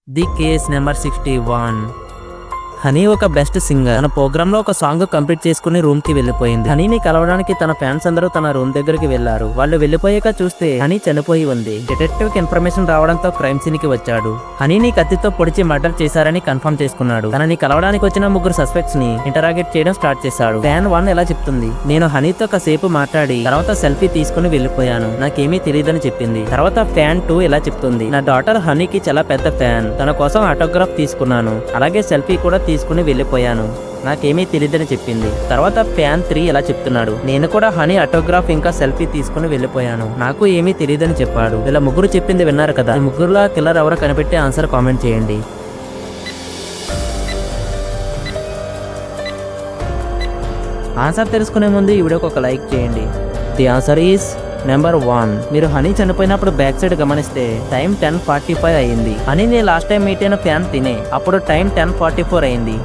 The case number 61. Honey ఒక best singer. తన programme లో ఒక సాంగ్ కంప్లీట్ చేసుకుని రూమ్ కి వెళ్లిపోయింది. హనీని కలవడానికి తన ఫ్యాన్స్ అందరూ తన రూమ్ దగ్గరికి వెళ్లారు. వాళ్ళు వెళ్లిపోయాక చూస్తే హనీ చనిపోయి ఉంది. డిటెక్టివ్ కి ఇన్ఫర్మేషన్ రావడంతో క్రైమ్ సీన్ కి వచ్చాడు. హనీని కత్తితో పొడిచి మర్డర్ చేశారని కన్ఫర్మ్ చేసుకున్నాడు. తనని కలవడానికి వచ్చిన ముగ్గురు సస్పెక్ట్స్ ని ఇంటరాగేట్ చేయడం స్టార్ట్ చేశాడు. ఫ్యాన్ 1 ఎలా చెప్తుంది, నేను హనీతో కాసేపు మాట్లాడి తర్వాత సెల్ఫీ తీసుకుని వెళ్లిపోయాను, నాకేమీ తెలియదని చెప్పింది. తర్వాత ఫ్యాన్ 2 ఎలా చెప్తుంది, నా డాటర్ హనీకి చాలా పెద్ద ఫ్యాన్, తన కోసం ఆటోగ్రాఫ్ తీసుకున్నాను, అలాగే సెల్ఫీ కూడా తీసుకుని వెళ్లిపోయాను, నాకేమీ తెలియదని చెప్పింది. తర్వాత ఫ్యాన్ 3 ఎలా చెప్తున్నాడు, నేను కూడా హనీ ఆటోగ్రాఫ్ ఇంకా సెల్ఫీ తీసుకుని వెళ్లిపోయాను, నాకు ఏమీ తెలియదని చెప్పాడు. ఇలా ముగ్గురు చెప్పింది విన్నారు కదా. ఈ ముగ్గురులో కిల్లర్ ఎవరో కనిపెట్టి ఆన్సర్ కామెంట్ చేయండి. ఆన్సర్ తెలుసుకునే ముందు ఈ వీడియోకి ఒక లైక్ చేయండి. The answer is number 1. మీరు హనీ చనిపోయినప్పుడు బ్యాక్ సైడ్ గమనిస్తే టైం 10:45 అయింది. హనీని లాస్ట్ టైం మీట్ అయిన ఫ్యాన్ తినే, అప్పుడు టైం 10:44 అయింది.